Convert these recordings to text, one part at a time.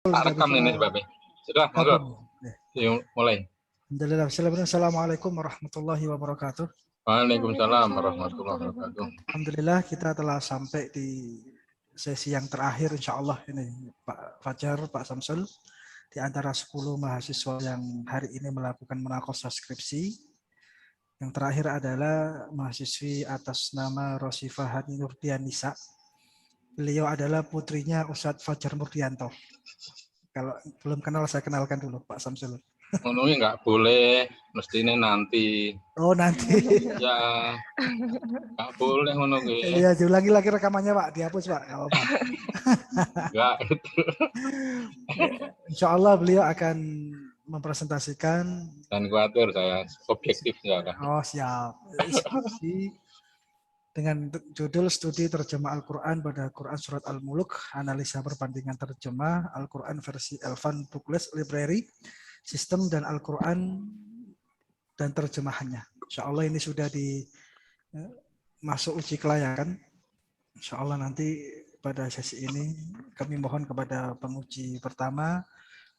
Tak rekam ini Pak Be. Sudah, monggo. Yuk, mulai. Alhamdulillah. Assalamualaikum warahmatullahi wabarakatuh. Waalaikumsalam warahmatullahi wabarakatuh. Alhamdulillah kita telah sampai di sesi yang terakhir insya Allah ini Pak Fajar, Pak Samsul, di antara 10 mahasiswa yang hari ini melakukan munaqashah skripsi. Yang terakhir adalah mahasiswi atas nama Rosifah Hani Nurdianisa. Beliau adalah putrinya Ustadz Fajar Murdianto. Kalau belum kenal saya kenalkan dulu Pak Samsul. Ngono nggak boleh, mestinya nanti. Oh nanti. Ya, nggak boleh ngono gitu. Iya, diulangi lagi rekamannya Pak, dihapus Pak. Nggak apa-apa. Enggak itu. Insya Allah beliau akan mempresentasikan. Dan khawatir saya objektif enggak. Oh siap. Dengan judul studi terjemah Al-Quran pada Quran Surat Al-Muluk, analisa perbandingan terjemah Al-Quran versi Elvan Bookless Library, sistem dan Al-Quran dan terjemahannya. Insya Allah ini sudah masuk uji kelayakan. Insya Allah nanti pada sesi ini kami mohon kepada penguji pertama,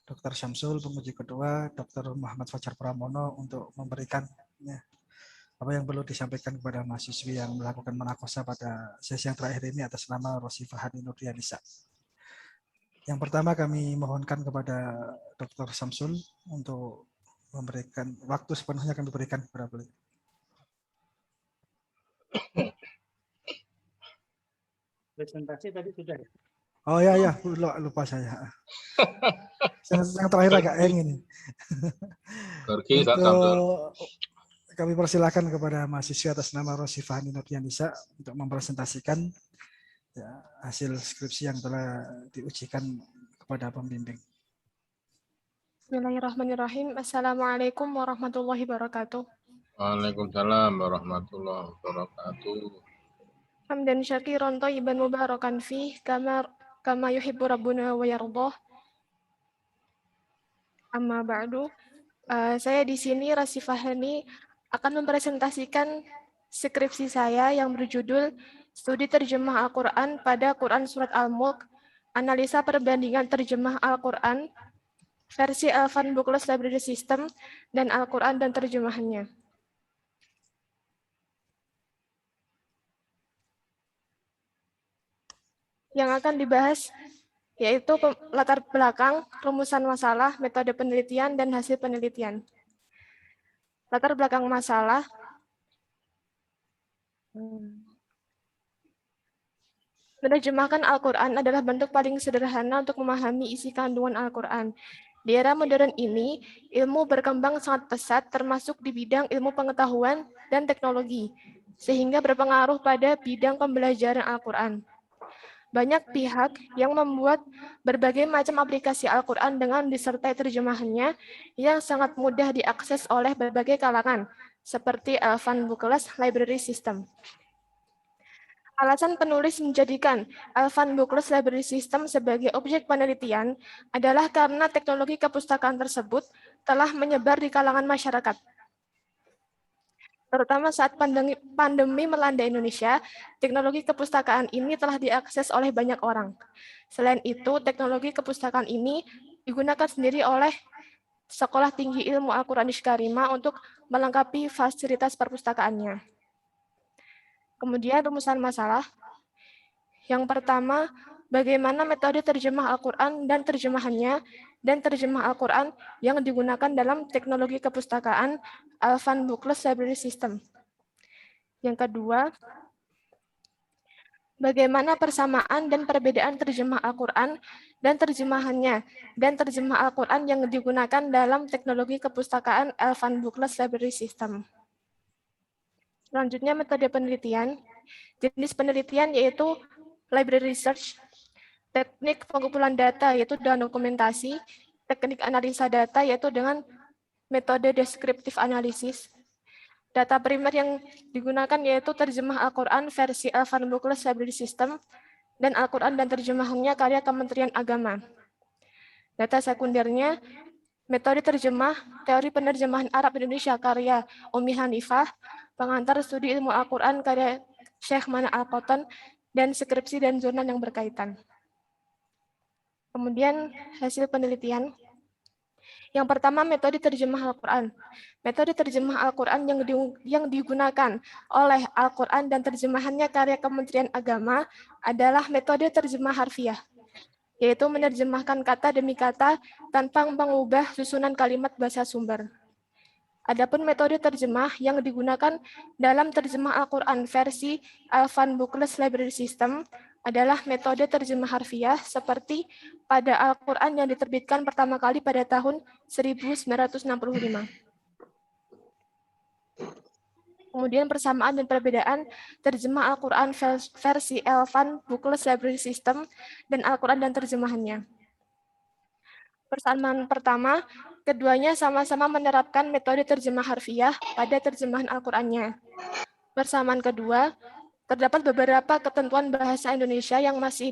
Dr. Syamsul, penguji kedua, Dr. Muhammad Fajar Pramono untuk memberikan apa yang perlu disampaikan kepada mahasiswi yang melakukan munaqashah pada sesi yang terakhir ini atas nama Rosifah Hani Nurdianisa. Yang pertama kami mohonkan kepada Dr. Syamsul untuk memberikan waktu sepenuhnya kami berikan kepada beliau. Presentasi tadi sudah ya? Oh ya, lupa saya. Yang terakhir agak ini. Untuk kami persilakan kepada mahasiswa atas nama Rosifah Hani Nurdianisa untuk mempresentasikan hasil skripsi yang telah diujikan kepada pembimbing. Bismillahirrahmanirrahim. Assalamualaikum warahmatullahi wabarakatuh. Waalaikumsalam warahmatullahi wabarakatuh. Hamdan syakiran thayyiban mubarakan fih kama yuhibbu rabbuna wa yardah. Amma ba'du. Saya di sini Rosifah Hani akan mempresentasikan skripsi saya yang berjudul Studi Terjemah Al-Quran pada Quran Surat Al-Mulk, Analisa Perbandingan Terjemah Al-Quran, versi Elvan Bookless Library System, dan Al-Quran dan terjemahannya. Yang akan dibahas yaitu latar belakang, rumusan masalah, metode penelitian, dan hasil penelitian. Latar belakang masalah. Menerjemahkan Al-Quran adalah bentuk paling sederhana untuk memahami isi kandungan Al-Quran. Di era modern ini, ilmu berkembang sangat pesat termasuk di bidang ilmu pengetahuan dan teknologi, sehingga berpengaruh pada bidang pembelajaran Al-Quran. Banyak pihak yang membuat berbagai macam aplikasi Al-Quran dengan disertai terjemahannya yang sangat mudah diakses oleh berbagai kalangan, seperti Elvan Bookless Library System. Alasan penulis menjadikan Elvan Bookless Library System sebagai objek penelitian adalah karena teknologi kepustakaan tersebut telah menyebar di kalangan masyarakat. Terutama saat pandemi melanda Indonesia, teknologi kepustakaan ini telah diakses oleh banyak orang. Selain itu, teknologi kepustakaan ini digunakan sendiri oleh Sekolah Tinggi Ilmu Al-Qur'an Karimah untuk melengkapi fasilitas perpustakaannya. Kemudian rumusan masalah. Yang pertama, bagaimana metode terjemah Al-Quran dan terjemahannya, dan terjemah Al-Quran yang digunakan dalam teknologi kepustakaan Elvan Bookless Library System. Yang kedua, bagaimana persamaan dan perbedaan terjemah Al-Quran dan terjemahannya, dan terjemah Al-Quran yang digunakan dalam teknologi kepustakaan Elvan Bookless Library System. Selanjutnya, metode penelitian. Jenis penelitian yaitu library research, teknik pengumpulan data yaitu dengan dokumentasi, teknik analisa data yaitu dengan metode descriptive analysis. Data primer yang digunakan yaitu terjemah Al-Quran versi Elvan Bookless Library System dan Al-Quran dan terjemahannya karya Kementerian Agama. Data sekundernya, metode terjemah, teori penerjemahan Arab Indonesia karya Umi Hanifah, pengantar studi ilmu Al-Quran karya Syekh Mana Al-Qatan, dan skripsi dan jurnal yang berkaitan. Kemudian hasil penelitian. Yang pertama, metode terjemah Al-Quran. Metode terjemah Al-Quran yang digunakan oleh Al-Quran dan terjemahannya karya Kementerian Agama adalah metode terjemah harfiah, yaitu menerjemahkan kata demi kata tanpa mengubah susunan kalimat bahasa sumber. Adapun metode terjemah yang digunakan dalam terjemah Al-Quran versi Al-Fan Bookless Library System adalah metode terjemah harfiah seperti pada Al-Quran yang diterbitkan pertama kali pada tahun 1965. Kemudian persamaan dan perbedaan terjemah Al-Quran versi Al-Fan Bookless Library System dan Al-Quran dan terjemahannya. Persamaan pertama, keduanya sama-sama menerapkan metode terjemah harfiah pada terjemahan Al-Qur'annya. Persamaan kedua, terdapat beberapa ketentuan bahasa Indonesia yang masih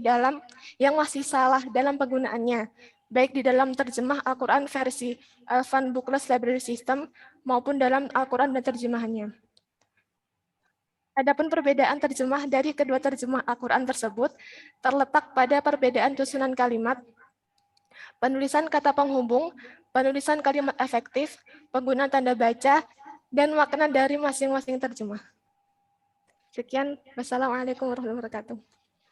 salah dalam penggunaannya, baik di dalam terjemah Al-Qur'an versi Al-Fan Bookless Library System maupun dalam Al-Qur'an dan terjemahannya. Adapun perbedaan terjemah dari kedua terjemah Al-Qur'an tersebut terletak pada perbedaan susunan kalimat, penulisan kata penghubung, penulisan kalimat efektif, penggunaan tanda baca, dan makna dari masing-masing terjemah. Sekian, wassalamualaikum warahmatullahi wabarakatuh.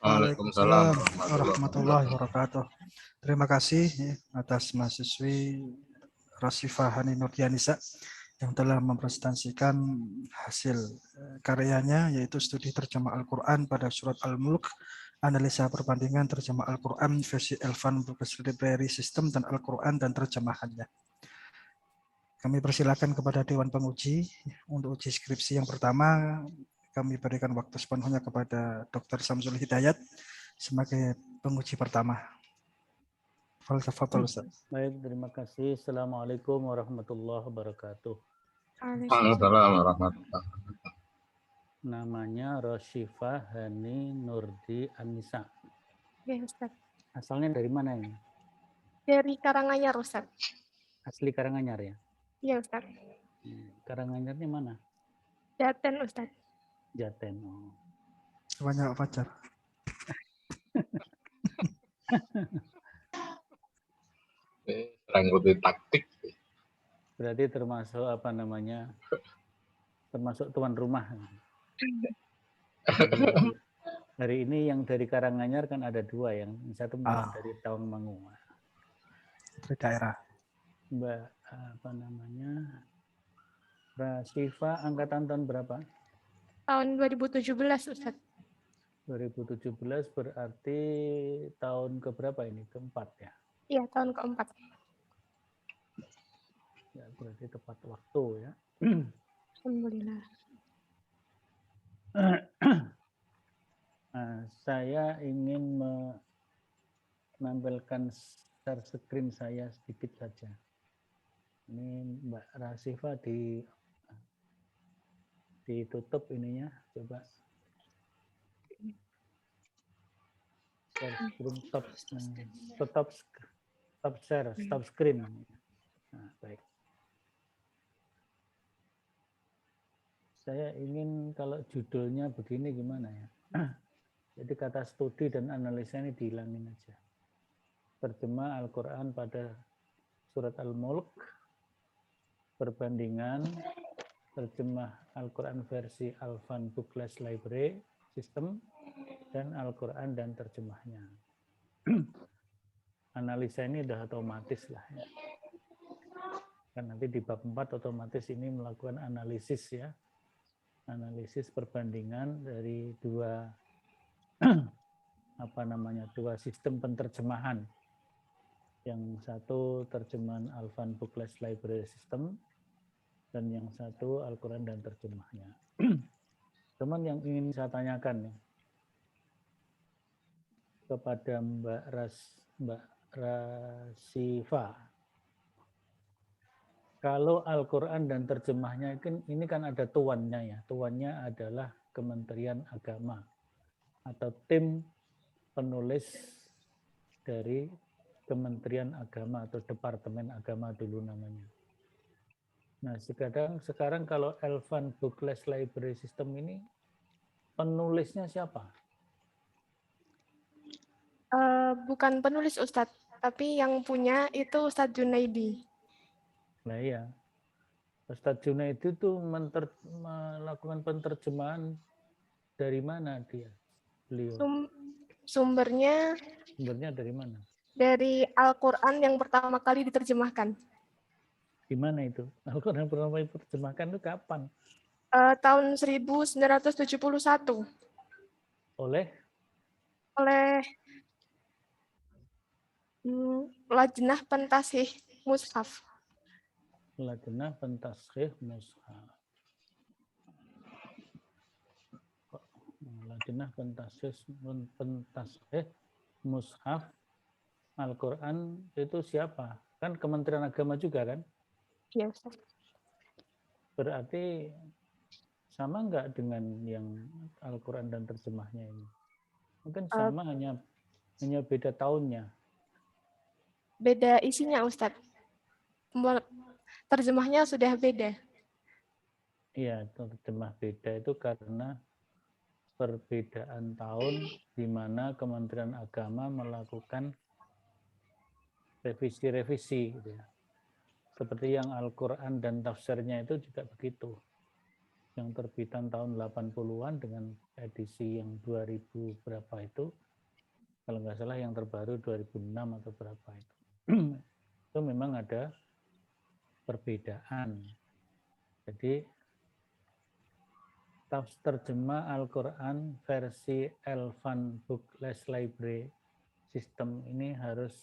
Waalaikumsalam warahmatullahi wabarakatuh. Terima kasih atas mahasiswi Rasifah Hani Nurdianisa yang telah mempresentasikan hasil karyanya, yaitu studi terjemah Al-Quran pada surat Al-Mulk, analisa perbandingan terjemah Al-Quran versi Al-Fan Bookless Library System dan Al-Quran dan terjemahannya. Kami persilakan kepada Dewan Penguji untuk uji skripsi yang pertama. Kami berikan waktu sepenuhnya kepada Dr. Samsul Hidayat sebagai penguji pertama. Tafadhol, Ustaz. Baik, terima kasih. Assalamualaikum warahmatullahi wabarakatuh. Waalaikumsalam warahmatullahi wabarakatuh. Namanya Roshifah Hani Nurdi Anissa. Ya, Ustaz. Asalnya dari mana ini? Dari Karanganyar, Ustaz. Asli Karanganyar ya? Iya, Ustaz. Karanganyarnya mana? Jaten, Ustaz. Jaten. Oh. Banyak pacar. Ikuti taktik. Berarti termasuk apa namanya? Termasuk tuan rumah. Hari ini yang dari Karanganyar kan ada dua, yang satu dari Tawangmangu. Dari daerah. Mbak apa namanya? Rasifah angkatan tahun berapa? Tahun 2017, Ustaz. 2017 berarti tahun keberapa ini? Keempat ya? Iya, tahun keempat. Ya, berarti tepat waktu ya. Alhamdulillah. Nah, saya ingin menampilkan share screen saya sedikit saja. Ini Mbak Rasifah ditutup ininya, coba. Share screen, stop screen. Nah, baik. Saya ingin kalau judulnya begini gimana ya? Jadi kata studi dan analisa ini dihilangin aja. Terjemah Al-Quran pada surat Al-Mulk, perbandingan terjemah Al-Quran versi Al-Fan Bookless Library System dan Al-Quran dan terjemahnya. Analisa ini udah otomatis lah ya. Kan nanti di bab 4 otomatis ini melakukan analisis ya. Analisis perbandingan dari dua dua sistem penterjemahan. Yang satu terjemahan Al-Fan Bookless Library System dan yang satu Al-Quran dan terjemahnya. Cuman yang ingin saya tanyakan nih kepada Mbak Rasifah. Kalau Al-Quran dan terjemahnya ini kan ada tuannya ya. Tuannya adalah Kementerian Agama atau tim penulis dari Kementerian Agama atau Departemen Agama dulu namanya. Nah, sekarang kalau Al-Fan Bookless Library System ini penulisnya siapa? Bukan penulis Ustadz, tapi yang punya itu Ustadz Junaidi. Nah iya, Ustadz Junaidi itu melakukan penerjemahan dari mana dia? Beliau Sumbernya dari mana? dari Al-Quran yang pertama kali diterjemahkan. Di mana itu? Al-Quran pertama diterjemahkan itu kapan? Tahun 1971 Oleh oleh Lajnah Pentasih Mushaf. Lajnah Pentasih Mushaf. Lajnah Pentasih Mushaf Al-Quran itu siapa? Kan Kementerian Agama juga kan? Iya, Ustaz. Berarti sama enggak dengan yang Al-Quran dan terjemahnya ini? Mungkin sama, hanya beda tahunnya. Beda isinya, Ustadz. Terjemahnya sudah beda. Iya, terjemah beda itu karena perbedaan tahun di mana Kementerian Agama melakukan revisi-revisi. Gitu ya. Seperti yang Al-Quran dan tafsirnya itu juga begitu. Yang terbitan tahun 80-an dengan edisi yang 2000 berapa itu, kalau nggak salah yang terbaru 2006 atau berapa itu. Itu memang ada perbedaan. Jadi terjemah Al-Quran versi Elvan Bookless Library System ini harus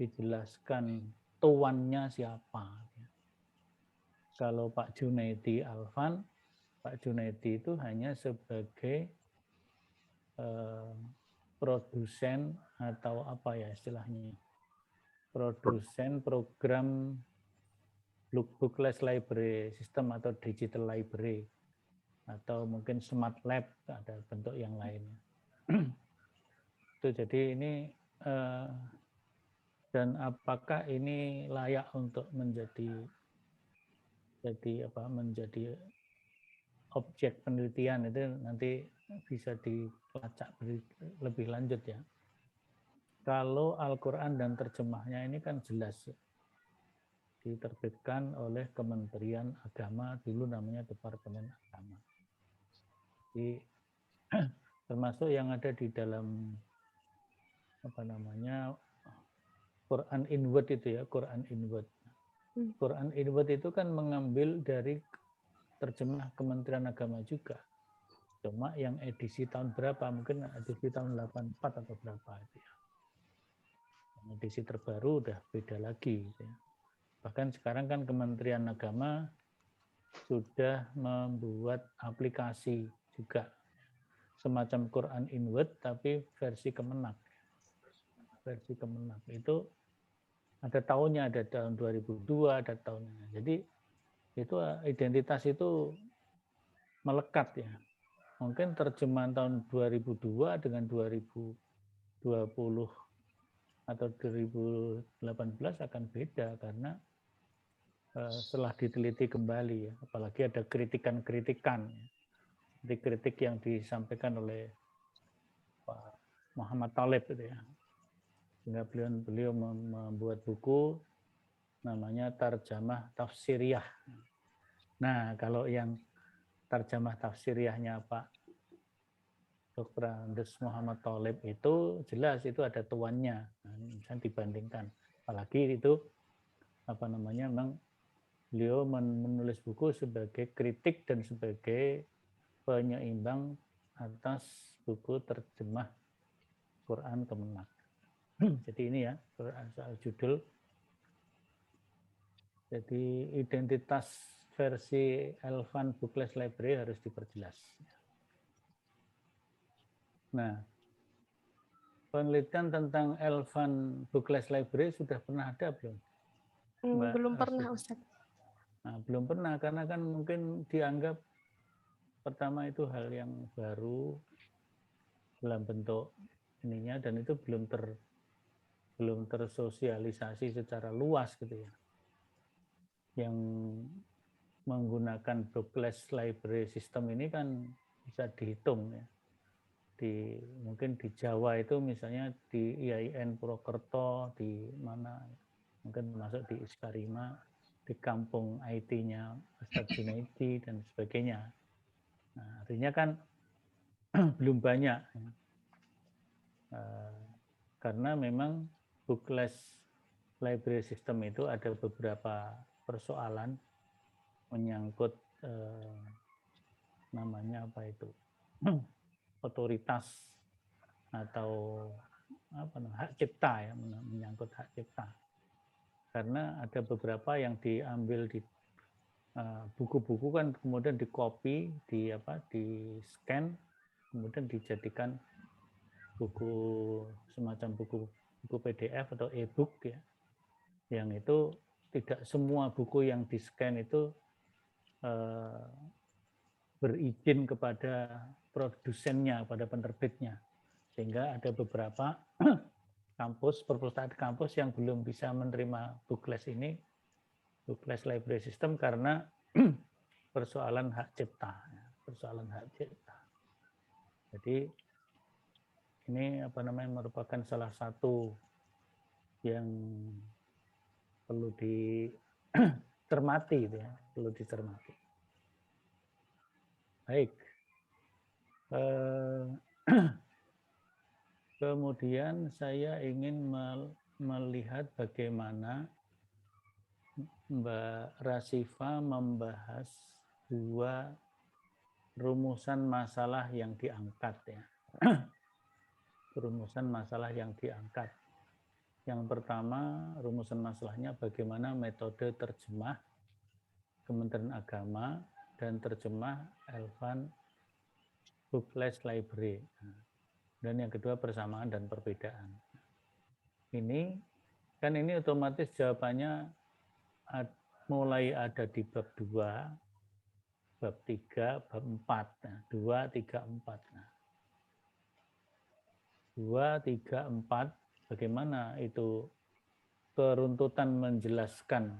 dijelaskan tuannya siapa. Kalau Pak Junaidi Alvan, Pak Junaidi itu hanya sebagai produsen atau apa ya istilahnya, produsen program Bookless Library System atau Digital Library atau mungkin Smart Lab, ada bentuk yang lainnya. Itu jadi ini dan apakah ini layak untuk menjadi objek penelitian, itu nanti bisa dilacak lebih lanjut ya. Kalau Al-Quran dan terjemahnya ini kan jelas ya, diterbitkan oleh Kementerian Agama, dulu namanya Departemen Agama. Jadi termasuk yang ada di dalam Quran Inward itu ya, Quran Inward. Quran Inward itu kan mengambil dari terjemah Kementerian Agama juga. Cuma yang edisi tahun berapa, mungkin edisi tahun 84 atau berapa itu ya. Yang edisi terbaru udah beda lagi. Gitu ya. Bahkan sekarang kan Kementerian Agama sudah membuat aplikasi juga. Semacam Quran Inward tapi versi Kemenak. Versi Kemenak itu ada tahunnya, ada tahun 2002, ada tahunnya. Jadi itu identitas itu melekat ya. Mungkin terjemahan tahun 2002 dengan 2020 atau 2018 akan beda karena setelah diteliti kembali ya, apalagi ada kritikan-kritikan, kritik yang disampaikan oleh Pak Muhammad Talib itu ya. Sehingga beliau membuat buku namanya Tarjamah Tafsiriyah. Nah, kalau yang Tarjamah Tafsiriyahnya Pak Dr. Andes Muhammad Talib itu jelas itu ada tuannya. Nah, misalnya dibandingkan. Apalagi itu memang beliau menulis buku sebagai kritik dan sebagai penyeimbang atas buku terjemah Quran Kemenak. Jadi ini ya soal judul. Jadi identitas versi Elvan Bookless Library harus diperjelas. Nah, penelitian tentang Elvan Bookless Library sudah pernah ada belum? Belum pernah, Ustaz. Nah, belum pernah karena kan mungkin dianggap pertama itu hal yang baru dalam bentuk ininya dan itu belum tersosialisasi secara luas gitu ya. Yang menggunakan Bookless Library System ini kan bisa dihitung ya. mungkin di Jawa itu misalnya di IAIN Purwokerto, di mana mungkin masuk di Iskarima, di kampung IT-nya Ustadz Junaidi dan sebagainya. Nah, artinya kan belum banyak. Karena memang bookless library system itu ada beberapa persoalan menyangkut namanya apa itu otoritas atau hak cipta ya, menyangkut hak cipta. Karena ada beberapa yang diambil di buku-buku kan kemudian di-copy, di scan, kemudian dijadikan buku semacam buku PDF atau e-book ya. Yang itu tidak semua buku yang di-scan itu berizin kepada produsennya, pada penerbitnya. Sehingga ada beberapa kampus, perpustakaan kampus yang belum bisa menerima bookless ini, bookless library system karena persoalan hak cipta. Persoalan hak cipta. Jadi ini merupakan salah satu yang perlu dicermati, ya, perlu dicermati. Baik. Kemudian saya ingin melihat bagaimana Mbak Rasifa membahas dua rumusan masalah yang diangkat ya. Rumusan masalah yang diangkat. Yang pertama, rumusan masalahnya bagaimana metode terjemah Kementerian Agama dan terjemah Elvan Bookless Library. Dan yang kedua, persamaan dan perbedaan. Ini otomatis jawabannya mulai ada di bab 2, bab 3, bab 4. Nah, 2, 3, 4. Nah, 2, 3, 4, bagaimana itu keruntutan menjelaskan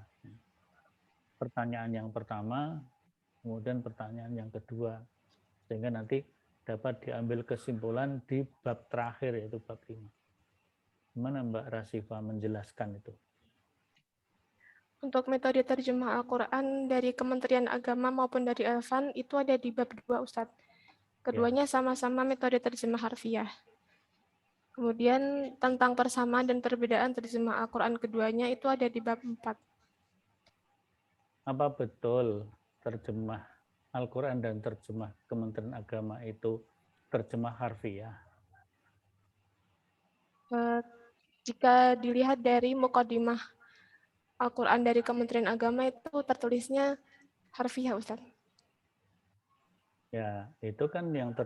pertanyaan yang pertama, kemudian pertanyaan yang kedua, sehingga nanti dapat diambil kesimpulan di bab terakhir, yaitu bab 5. Gimana Mbak Rasifa menjelaskan itu? Untuk metode terjemah Al-Quran dari Kementerian Agama maupun dari Elvan itu ada di bab 2, Ustadz. Keduanya sama-sama metode terjemah harfiah. Kemudian tentang persamaan dan perbedaan terjemah Al-Quran keduanya itu ada di bab 4. Apa betul terjemah Al-Quran dan terjemah Kementerian Agama itu terjemah harfiah? Jika dilihat dari muqaddimah Al-Quran dari Kementerian Agama itu tertulisnya harfiah, Ustaz. Ya, itu kan yang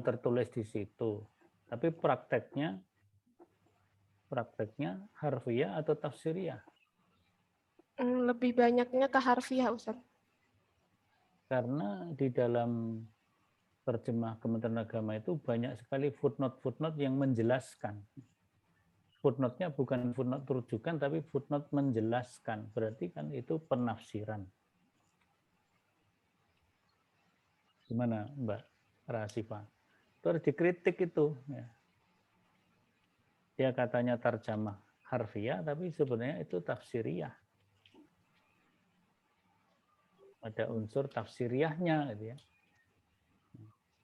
tertulis di situ. Tapi prakteknya harfiah atau tafsiriyah? Lebih banyaknya ke harfiah, Ustaz. Karena di dalam terjemah Kementerian Agama itu banyak sekali footnote-footnote yang menjelaskan. Footnote-nya bukan footnote rujukan, tapi footnote menjelaskan. Berarti kan itu penafsiran. Gimana Mbak Rasifa? Itu harus dikritik itu. Ya. Dia katanya terjemah harfiah, tapi sebenarnya itu tafsiriyah. Ada unsur tafsiriyahnya gitu ya.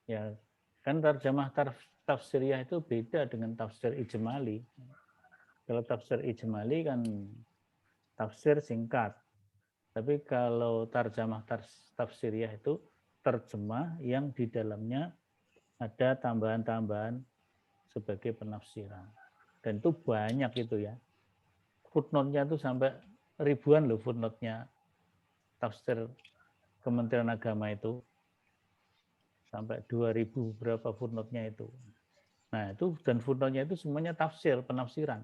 Ya, kan terjemah tafsiriyah itu beda dengan tafsir ijmali. Kalau tafsir ijmali kan tafsir singkat. Tapi kalau terjemah tafsiriyah itu terjemah yang di dalamnya ada tambahan-tambahan sebagai penafsiran. Dan itu banyak itu ya. Footnote-nya itu sampai ribuan loh footnote-nya tafsir Kementerian Agama itu. Sampai 2000 berapa footnote-nya itu. Nah, itu dan footnote-nya itu semuanya tafsir, penafsiran.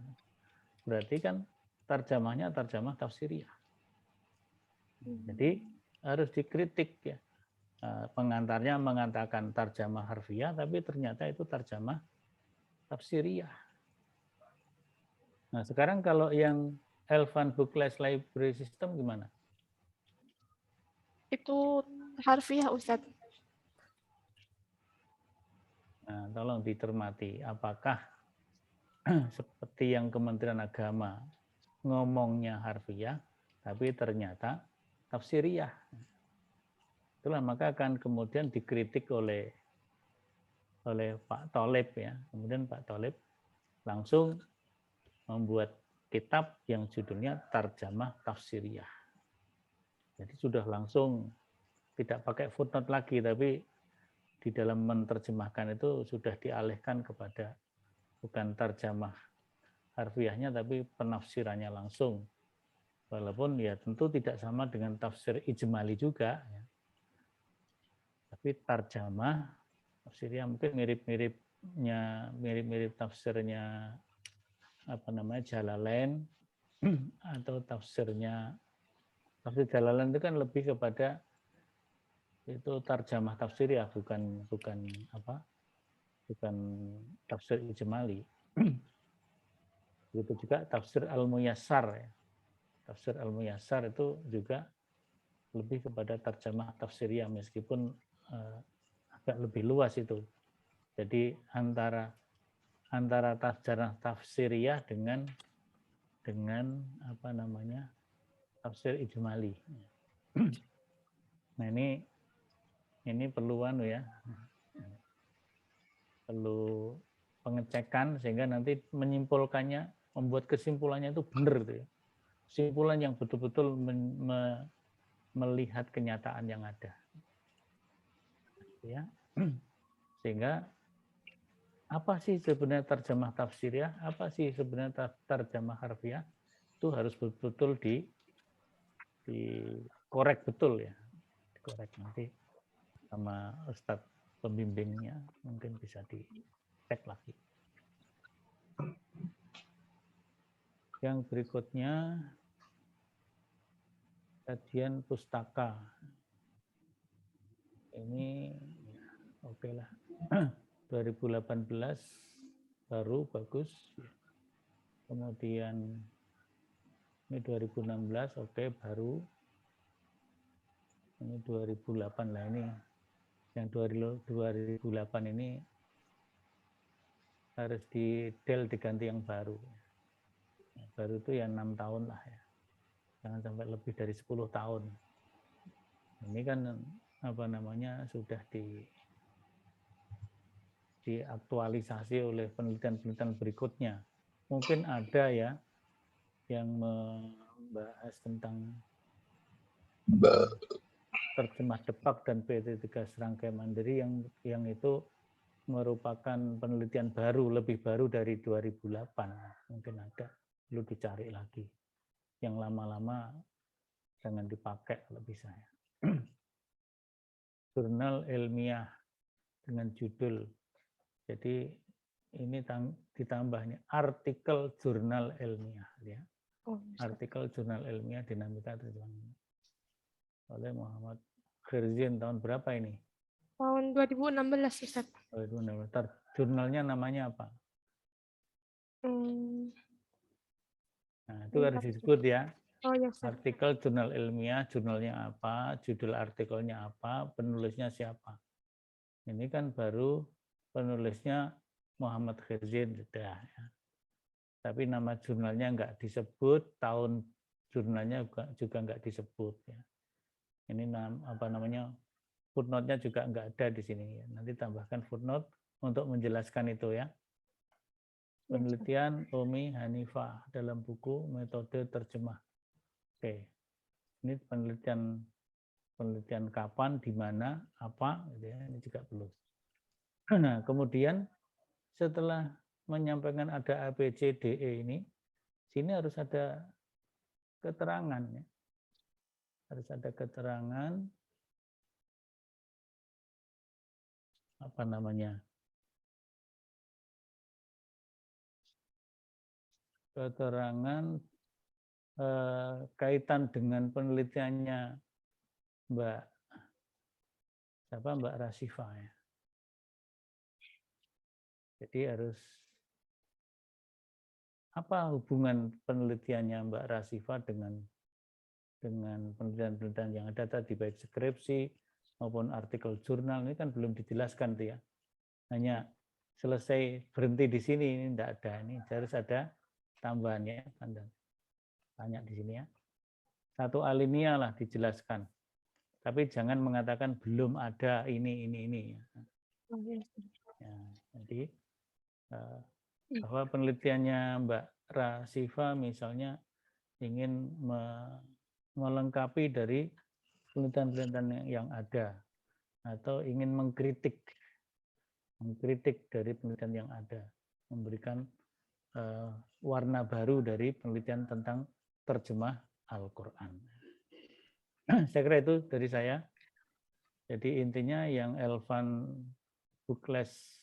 Berarti kan terjemahnya terjemah tafsiriyah. Jadi harus dikritik ya. Pengantarnya mengatakan terjemah harfiah, tapi ternyata itu terjemah tafsiriyah. Nah, sekarang kalau yang Elvan Bookless Library System gimana? Itu harfiah, Ustaz. Nah, tolong dicermati, apakah seperti yang Kementerian Agama ngomongnya harfiah, tapi ternyata tafsiriyah. Itulah maka akan kemudian dikritik oleh Pak Tholib ya. Kemudian Pak Tholib langsung membuat kitab yang judulnya Tarjamah Tafsiriyah. Jadi sudah langsung tidak pakai footnote lagi, tapi di dalam menerjemahkan itu sudah dialihkan kepada bukan tarjamah harfiahnya, tapi penafsirannya langsung. Walaupun ya tentu tidak sama dengan tafsir ijmali juga. Ya. Tapi tarjamah tafsirnya mungkin mirip tafsirnya apa namanya Jalalain atau tafsir Jalalain itu kan lebih kepada itu tarjamah tafsir ya, bukan tafsir ijmali. Begitu juga tafsir Al-Muyassar ya. Tafsir Al-Muyassar itu juga lebih kepada tarjamah tafsiriyah meskipun agak lebih luas itu. Jadi antara tarjamah tafsiriyah dengan apa namanya tafsir ijmali. Nah ini perlu perlu pengecekan sehingga nanti menyimpulkannya, membuat kesimpulannya itu benar gitu ya. Kesimpulan yang betul-betul melihat kenyataan yang ada. Ya. Sehingga apa sih sebenarnya terjemah tafsiriyah, apa sih sebenarnya terjemah harfiah, itu harus betul-betul dikorek betul ya. Dikorek nanti sama Ustadz pembimbingnya mungkin bisa dicek lagi. Yang berikutnya kajian pustaka. Ini ya, oke lah. 2018 baru bagus. Kemudian ini 2016 oke baru. Ini 2008 lah ini. Yang 2008 ini harus diganti yang baru. Baru itu ya 6 tahun lah ya. Jangan sampai lebih dari 10 tahun. Ini kan apa namanya sudah diaktualisasi oleh penelitian-penelitian berikutnya. Mungkin ada ya yang membahas tentang terjemah depak dan PT3 serangkai mandiri yang itu merupakan penelitian baru, lebih baru dari 2008. Mungkin ada, perlu dicari lagi. Yang lama-lama jangan dipakai kalau bisa ya. Jurnal ilmiah dengan judul. Jadi ini ditambahnya artikel jurnal ilmiah ya. Artikel jurnal ilmiah dinamika terjemahan oleh Muhammad Khirzin tahun berapa ini? Tahun 2016, Ustaz. 2016. Jurnalnya namanya apa? Nah, itu harus disebut ya. Oh, ya, Ustaz. Artikel jurnal ilmiah, jurnalnya apa, judul artikelnya apa, penulisnya siapa. Ini kan baru penulisnya Muhammad Khirzin sudah ya. Tapi nama jurnalnya enggak disebut, tahun jurnalnya juga enggak disebut ya. Ini apa namanya? Footnote-nya juga enggak ada di sini ya. Nanti tambahkan footnote untuk menjelaskan itu ya. Penelitian Umi Hanifah dalam buku Metode Terjemah. Oke. Ini penelitian kapan, di mana, apa gitu ya. Ini juga perlu. Nah, kemudian setelah menyampaikan ada ABCDE ini, sini harus ada keterangan ya. Harus ada keterangan apa namanya? Keterangan kaitan dengan penelitiannya Mbak Rasifah ya. Jadi harus apa hubungan penelitiannya Mbak Rasifah dengan penelitian-penelitian yang ada tadi, baik skripsi maupun artikel jurnal, ini kan belum dijelaskan tuh ya. Hanya selesai berhenti di sini, ini tidak ada, ini harus ada tambahannya. Tanya di sini ya. Satu alinea lah dijelaskan. Tapi jangan mengatakan belum ada ini. Ya, jadi bahwa penelitiannya Mbak Rasifa misalnya ingin melengkapi dari penelitian-penelitian yang ada atau ingin mengkritik dari penelitian yang ada, memberikan warna baru dari penelitian tentang terjemah Al-Quran. Saya kira itu dari saya. Jadi intinya yang Elvan Bookless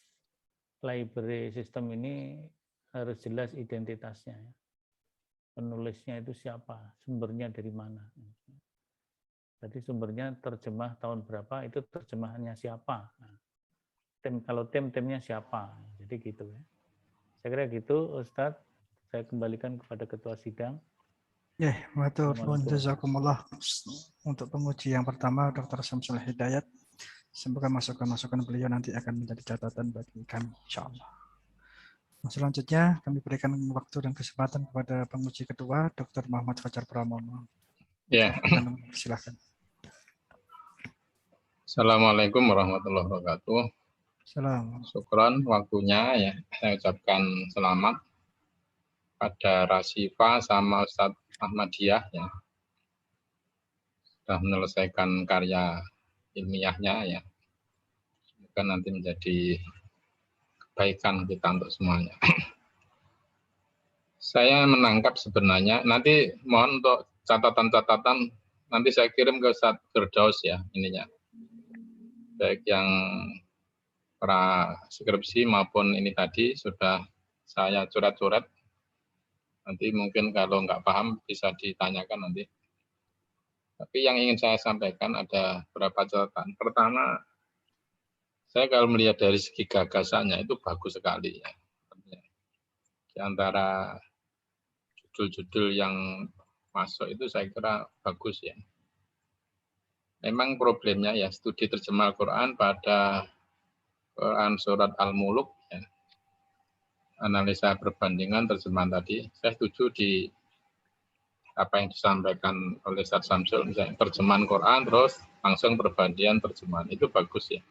Library System ini harus jelas identitasnya. Penulisnya itu siapa, sumbernya dari mana. Jadi sumbernya terjemah tahun berapa, itu terjemahannya siapa. Kalau timnya siapa. Jadi gitu ya. Saya kira gitu, Ustadz. Saya kembalikan kepada Ketua Sidang. Ya, matur nuwun jazakumullah untuk penguji yang pertama Dr. Syamsul Hidayat. Semoga masukan-masukan beliau nanti akan menjadi catatan bagi kami, insyaallah. Selanjutnya kami berikan waktu dan kesempatan kepada penguji kedua Dr. Muhammad Fajar Pramono. Ya. Silakan. Assalamualaikum warahmatullahi wabarakatuh. Salam. Syukran waktunya ya. Saya ucapkan selamat pada Rasifa sama Ustadz Ahmadiyah ya. Sudah menyelesaikan karya ilmiahnya ya. Semoga nanti menjadi kebaikan kita untuk semuanya. Saya menangkap sebenarnya, nanti mohon untuk catatan-catatan, nanti saya kirim ke Ustadz Firdaus ya ininya. Baik yang praskripsi maupun ini tadi sudah saya coret-coret. Nanti mungkin kalau nggak paham bisa ditanyakan nanti. Tapi yang ingin saya sampaikan ada beberapa catatan. Pertama, saya kalau melihat dari segi gagasannya itu bagus sekali ya. Di antara judul-judul yang masuk itu saya kira bagus ya. Memang problemnya ya studi terjemah Al-Quran pada Quran surat Al-Muluk ya. Analisa perbandingan terjemahan tadi. Saya setuju di apa yang disampaikan oleh Ustaz Syamsul, misalnya terjemahan Quran terus langsung perbandingan terjemahan, itu bagus ya.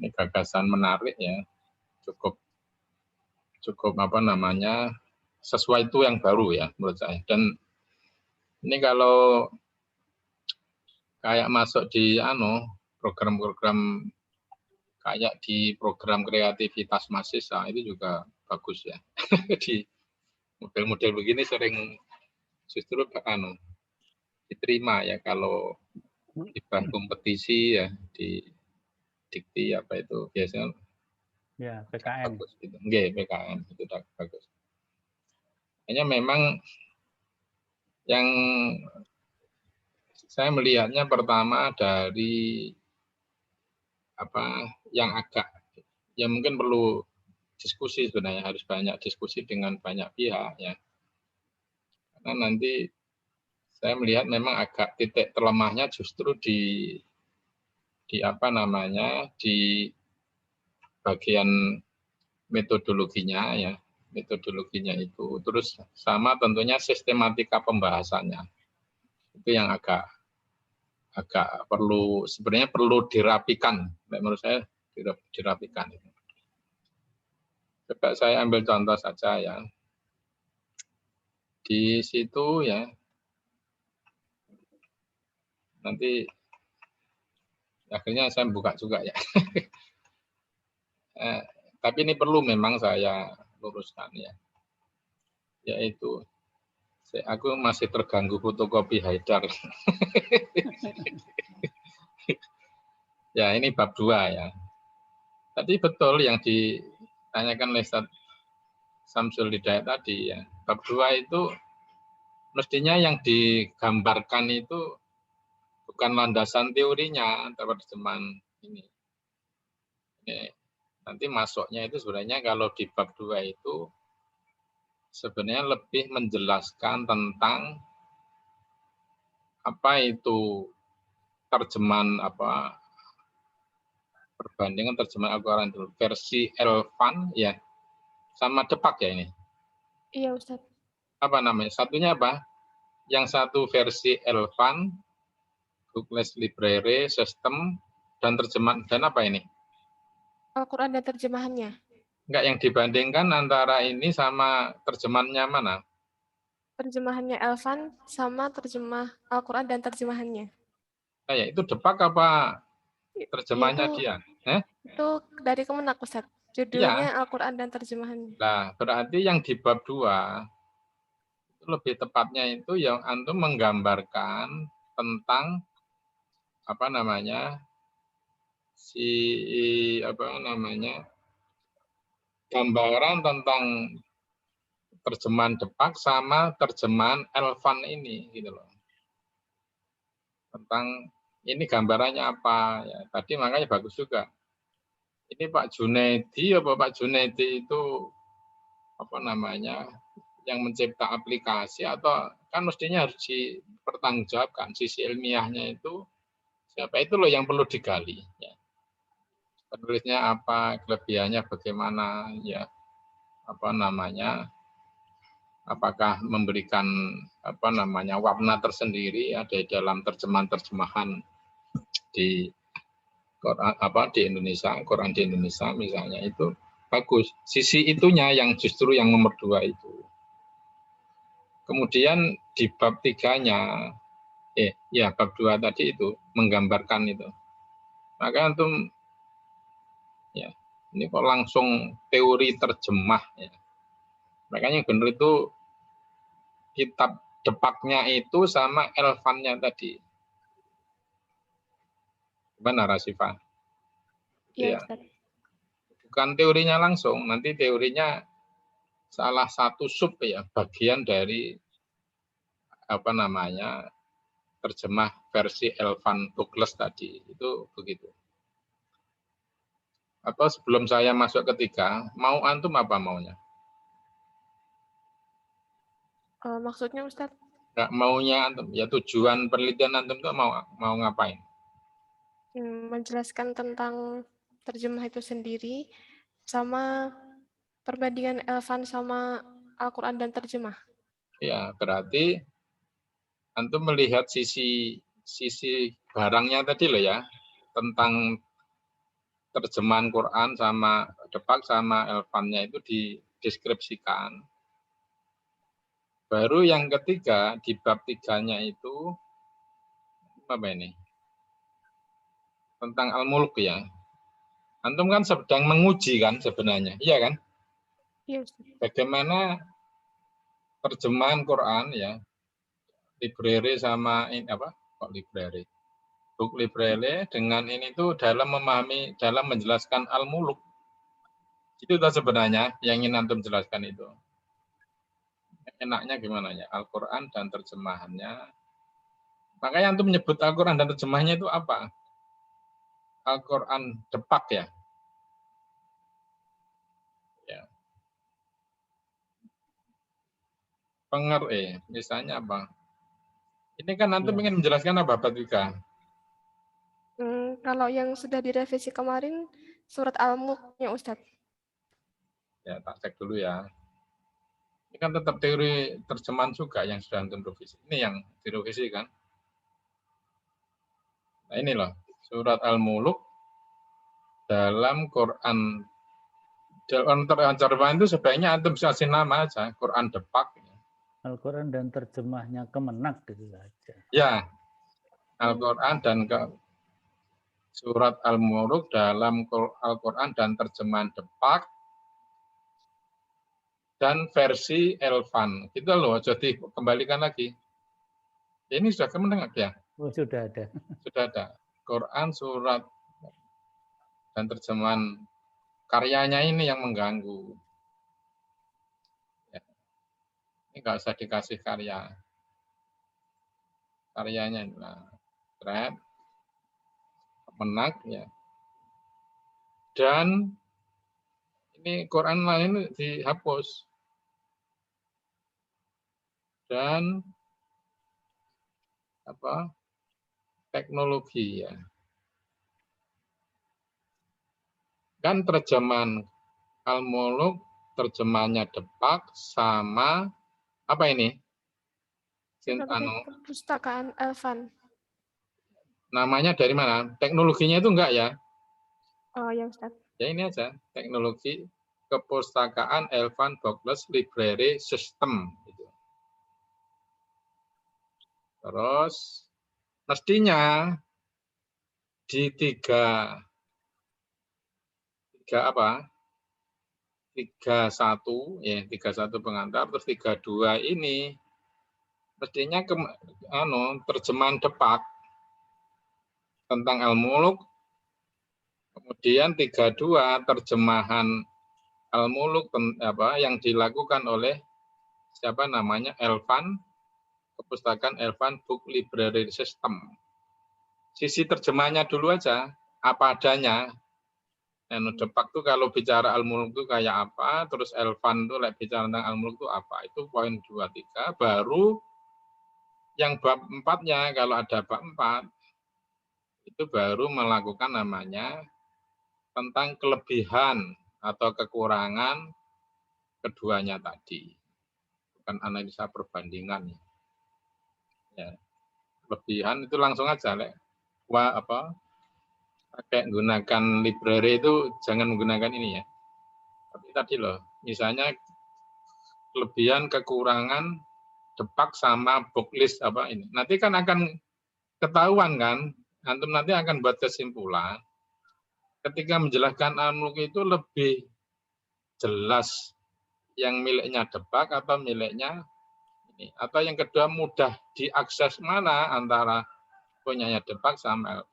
Ini gagasan menarik ya, cukup apa namanya sesuai itu yang baru ya menurut saya. Dan ini kalau kayak masuk di program-program kayak di program kreativitas mahasiswa itu juga bagus ya. Di model-model begini sering justru diterima ya kalau di kompetisi ya di dikti apa itu biasanya ya PKN. Bagus gitu. Nggih, PKN itu bagus. Hanya memang yang saya melihatnya pertama dari apa yang agak ya mungkin perlu diskusi sebenarnya, harus banyak diskusi dengan banyak pihak ya. Karena nanti saya melihat memang agak titik terlemahnya justru di apa namanya di bagian metodologinya ya, metodologinya itu terus sama tentunya sistematika pembahasannya itu yang agak perlu sebenarnya perlu dirapikan, menurut saya dirapikan. Coba saya ambil contoh saja ya, di situ ya nanti akhirnya saya buka juga ya. Tapi ini perlu memang saya luruskan ya, yaitu aku masih terganggu fotokopi Haidar. Ya ini bab 2 ya. Tadi betul yang ditanyakan oleh Ustaz Syamsul Hidayat tadi ya. Bab 2 itu mestinya yang digambarkan itu bukan landasan teorinya terjemahan ini. Nanti masuknya itu sebenarnya kalau di bab 2 itu sebenarnya lebih menjelaskan tentang apa itu terjemahan apa perbandingan terjemahan Al-Quran dulu. Versi Elvan ya sama Depak ya ini. Iya, Ustadz. Apa namanya? Satunya apa? Yang satu versi Elvan, Bookless Library, System, dan terjemahan. Dan apa ini? Al-Quran dan terjemahannya. Enggak, yang dibandingkan antara ini sama terjemahannya mana? Terjemahannya Elvan sama terjemah Al-Quran dan terjemahannya. Nah, ya, itu Depak apa terjemahannya Itu dia? itu dari Kemenak, Ustadz. Iya. Judulnya Al-Quran dan terjemahannya. Nah, berarti yang di bab 2 itu lebih tepatnya itu yang antum menggambarkan tentang apa namanya? Gambaran tentang terjemahan Depak sama terjemahan Elvan ini gitu loh. Tentang ini gambarannya apa ya. Tadi makanya bagus juga. Ini Pak Junaidi itu apa namanya? Yang mencipta aplikasi atau kan mestinya harus dipertanggungjawabkan sisi ilmiahnya itu siapa itu loh yang perlu digali ya. Penulisnya apa, kelebihannya bagaimana ya, apa namanya, apakah memberikan apa namanya warna tersendiri ada di dalam terjemahan-terjemahan di Quran di Indonesia, Quran di Indonesia misalnya itu bagus. Sisi itunya yang justru yang nomor 2 itu. Kemudian di bab 3-nya bab 2 tadi itu menggambarkan itu. Maka antum ya, ini kok langsung teori terjemah ya. Makanya yang benar itu kitab Depaknya itu sama Elvannya tadi. Gimana Rasifah? Iya, Ya, Ustadz. bukan teorinya langsung, nanti teorinya salah satu sub ya, bagian dari apa namanya terjemah versi Elvan Douglas tadi itu begitu. Atau sebelum saya masuk ketiga, mau antum apa maunya? Maksudnya, Ustadz, Nggak maunya antum, ya tujuan penelitian antum itu mau ngapain? menjelaskan tentang terjemah itu sendiri sama perbandingan Elvan sama Al-Quran dan terjemah. Ya, berarti antum melihat sisi barangnya tadi loh ya, tentang terjemahan Quran sama Depak sama Elvannya itu dideskripsikan. Baru yang ketiga di bab 3-nya itu apa ini? Tentang Al-Mulk ya. Antum kan sedang menguji kan sebenarnya, iya kan? Iya, Ustadz. Bagaimana terjemahan Quran ya, library sama ini apa? Kok library? Book library dengan ini tuh dalam memahami, dalam menjelaskan Al-Mulk. Itu sebenarnya yang ingin antum jelaskan itu. Enaknya gimana ya? Al-Quran dan terjemahannya. Makanya antum menyebut Al-Quran dan terjemahnya itu apa? Al-Quran Depak ya. Ya. Misalnya apa? Ini kan antum Ya. ingin menjelaskan apa, Batika? Kalau yang sudah direvisi kemarin, surat Al-Mulknya, Ustadz. Ya, tak cek dulu ya. Ini kan tetap teori terjemahan juga yang sudah antum revisi. Ini yang direvisi kan? Nah ini loh, surat Al-Muluk dalam Quran. Dalam terjemahan itu sebaiknya antum bisa kasih nama aja, Quran Depak. Al-Quran dan terjemahnya Kemenak gitu saja. Ya, Al-Quran dan surat Al-Muluk dalam Al-Quran dan terjemahan Depak dan versi Elvan. Gitu loh, jadi kembalikan lagi. Ini sudah kemenang ya? Oh, sudah ada. Sudah ada. Quran, surat, dan terjemahan karyanya ini yang mengganggu. Ya. Ini nggak usah dikasih karyanya. Nah, thread, menak, ya. Dan ini Quran lain dihapus. Dan apa teknologi ya. Kan terjemahan Al-Muluk, terjemahannya Depak sama apa ini? Teknologi Kepustakaan Elvan. Namanya dari mana? Teknologinya itu enggak ya? Oh ya Ustaz. Ya ini aja, teknologi Kepustakaan Elvan Bookless Library System. Gitu. Terus mestinya di tiga apa? 31 ya, 31 pengantar, terus 32 ini mestinya terjemahan Depak tentang Al-Muluk, kemudian 32 terjemahan Al-Muluk yang dilakukan oleh siapa namanya Elvan, Kepustakaan Elvan Book Library System. Sisi terjemahnya dulu aja, apa adanya. Depak tuh kalau bicara Al-Muluk tuh kayak apa, terus Elvan tuh bicara tentang Al-Muluk tuh apa. Itu poin 2, 3, baru yang bab 4-nya, kalau ada bab 4, itu baru melakukan namanya tentang kelebihan atau kekurangan keduanya tadi. Bukan analisa perbandingan. Ya. Kelebihan itu langsung aja, pakai gunakan library itu jangan menggunakan ini ya. Tapi tadi loh, misalnya kelebihan kekurangan Depak sama booklist apa ini. Nanti kan akan ketahuan kan, antum nanti akan buat kesimpulan. Ketika menjelaskan Al-Muluk itu lebih jelas yang miliknya Depak atau miliknya ini. Atau yang kedua mudah diakses mana antara punyanya Depak sama Elvan.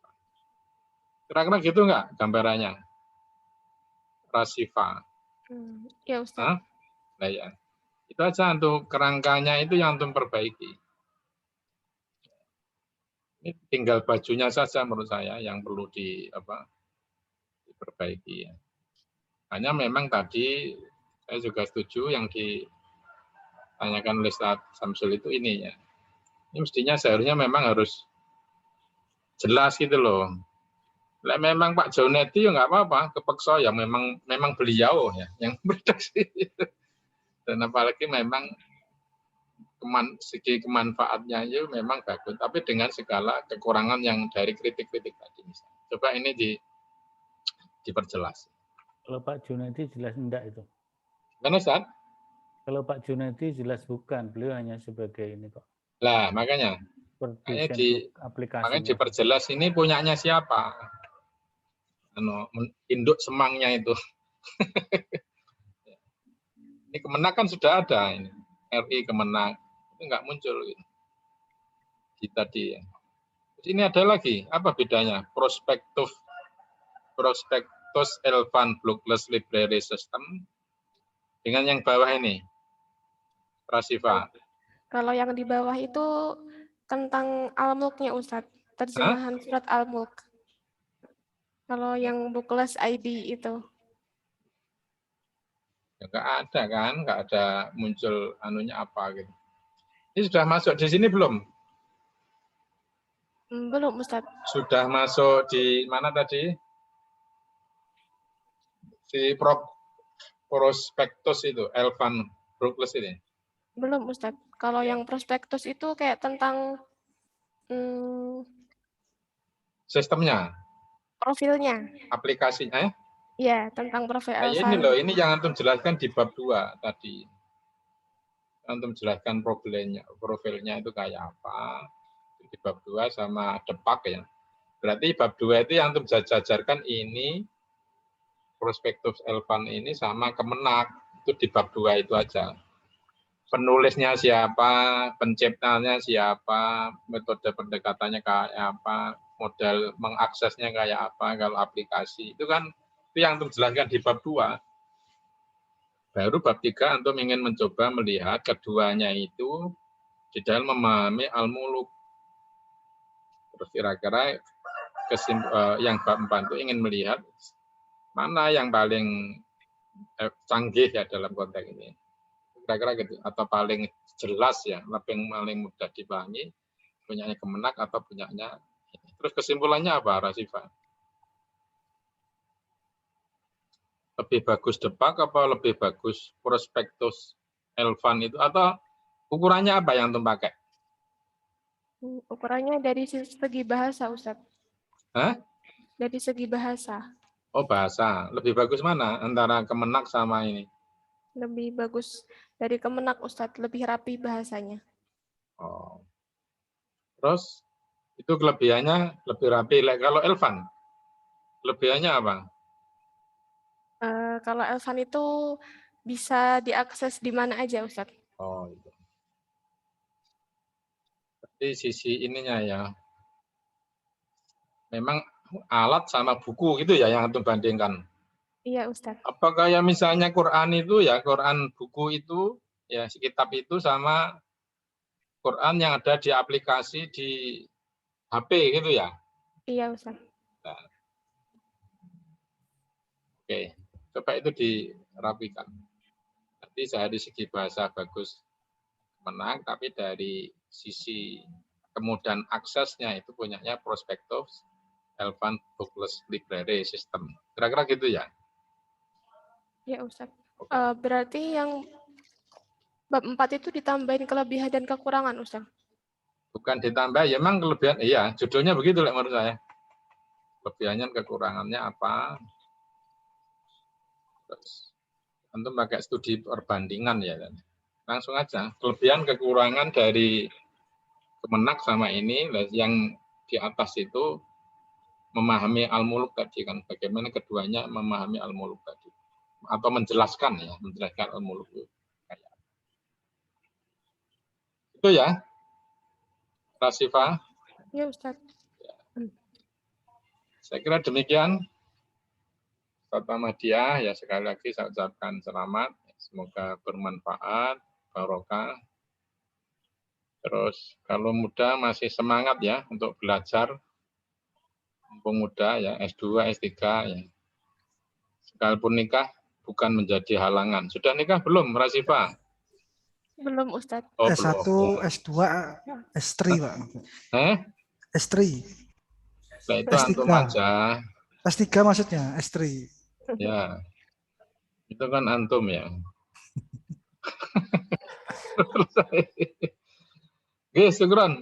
Kira-kira gitu nggak gambarannya? Rasifa. Ya Ustaz. Nah ya. Itu aja untuk kerangkanya itu yang untuk perbaiki. Ini tinggal bajunya saja menurut saya yang perlu diperbaiki ya. Hanya memang tadi saya juga setuju yang ditanyakan oleh Ustaz Samsul itu ini ya. Ini mestinya seharusnya memang harus jelas gitu loh. Lah memang Pak Joneti ya nggak apa-apa, kepeksa ya memang beliau ya yang redaksi. Dan apalagi memang segi kemanfaatnya itu memang bagus, tapi dengan segala kekurangan yang dari kritik-kritik tadi. Coba ini diperjelas. Kalau Pak Junedi jelas enggak itu. Kan Ustaz? Kalau Pak Junedi jelas bukan, beliau hanya sebagai ini kok. Lah makanya aplikasinya diperjelas ini punyanya siapa? Induk semangnya itu. Ini Kemenak kan sudah ada ini. RI Kemenak itu nggak muncul gitu. Tadi ya. Ini ada lagi, apa bedanya? Prospektus Elvan Bookless Library System dengan yang bawah ini, Rasifa. Kalau yang di bawah itu tentang Al-Mulknya Ustadz, terjemahan surat Al-Mulk. Kalau yang Bookless ID itu. Ya, nggak ada kan, nggak ada muncul anunya apa gitu. Ini sudah masuk di sini belum? Belum Ustadz. Sudah masuk di mana tadi? Di prospektus itu, Elvan Bookless ini. Belum Ustadz. Kalau yang prospektus itu kayak tentang sistemnya, profilnya, aplikasinya ya? Iya, tentang profil Elvan. Ini loh, ini yang antum jelaskan di bab 2 tadi. Antum jelaskan profilnya itu kayak apa di bab 2 sama Depak ya. Berarti bab 2 itu yang antum jajarkan ini prospektus Elvan ini sama Kemenak itu di bab 2 itu aja. Penulisnya siapa, penciptanya siapa, metode pendekatannya kayak apa, modal mengaksesnya kayak apa kalau aplikasi. Itu kan itu yang antum jelaskan di bab 2. Baru bab 3 antum ingin mencoba melihat keduanya itu di dalam memahami Al-Muluk. Terus kira-kira yang bab 4 itu ingin melihat mana yang paling canggih ya dalam konteks ini. Kira-kira gitu, atau paling jelas ya, paling mudah dipahami, punyanya Kemenak atau punyanya. Terus kesimpulannya apa, Rasifa? Lebih bagus depak apa lebih bagus prospektus Elvan itu, atau ukurannya apa yang antum pakai? Ukurannya dari segi bahasa, Ustadz. Hah? Dari segi bahasa. Oh, bahasa. Lebih bagus mana antara Kemenak sama ini? Lebih bagus dari Kemenak, Ustadz. Lebih rapi bahasanya. Oh. Terus itu kelebihannya lebih rapi. Kalau Elvan, kelebihannya apa? Kalau Elvan itu bisa diakses di mana aja, Ustadz. Oh, itu. Jadi sisi ininya ya. Memang alat sama buku gitu ya yang antum bandingkan. Iya, Ustadz. Apakah ya misalnya Quran itu ya, Quran buku itu ya, kitab itu sama Quran yang ada di aplikasi di HP gitu ya? Iya, Ustadz. Nah, oke, coba itu dirapikan. Nanti dari segi bahasa bagus menang, tapi dari sisi kemudahan aksesnya itu punyanya Prospektus Elvan Bookless Library System. Kira-kira gitu ya? Iya, Ustadz. Oke. Berarti yang bab 4 itu ditambahin kelebihan dan kekurangan, Ustadz. Bukan ditambah, ya memang kelebihan, iya, judulnya begitu lah menurut saya. Kelebihannya, kekurangannya apa? Terus, tentu pakai studi perbandingan ya. Langsung aja, kelebihan kekurangan dari Kemenak sama ini, yang di atas itu memahami Al-Muluk tadi kan, bagaimana keduanya memahami Al-Muluk tadi. Atau menjelaskan ya, menjelaskan Al-Muluk itu. Itu ya, Rasifah. Iya, Ustadz. Saya kira demikian. Ustadz Ahmadiyah, ya sekali lagi saya ucapkan selamat. Semoga bermanfaat, barokah. Terus kalau muda masih semangat ya untuk belajar, mumpung muda ya, S2, S3 ya. Sekalipun nikah bukan menjadi halangan. Sudah nikah belum, Rasifah? Belum, Ustadz. Oh, S1, belum. S2, S3, Pak. S3. Nah, itu S3. antum aja. S3 maksudnya, S3. Ya, itu kan antum ya. Oke, syukron.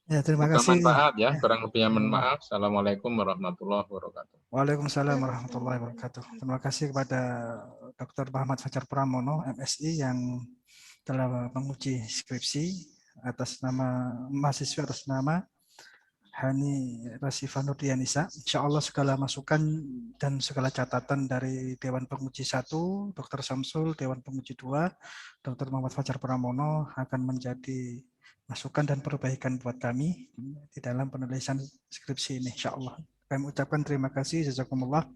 Ya, terima Semoga kasih. manfaat ya. Ya. Kurang lebihnya mohon maaf. Assalamualaikum warahmatullahi wabarakatuh. Waalaikumsalam warahmatullahi wabarakatuh. Terima kasih kepada Dr. Muhammad Fajar Pramono, MSI, yang telah menguji skripsi atas nama mahasiswa atas nama Hani Rasifah Nurdianisa. Insya Allah segala masukan dan segala catatan dari Dewan Penguji 1, Dr. Samsul, Dewan Penguji 2, Dr. Muhammad Fajar Pramono akan menjadi masukan dan perbaikan buat kami di dalam penulisan skripsi ini. Insya Allah. Kami ucapkan terima kasih. Jazakumullah.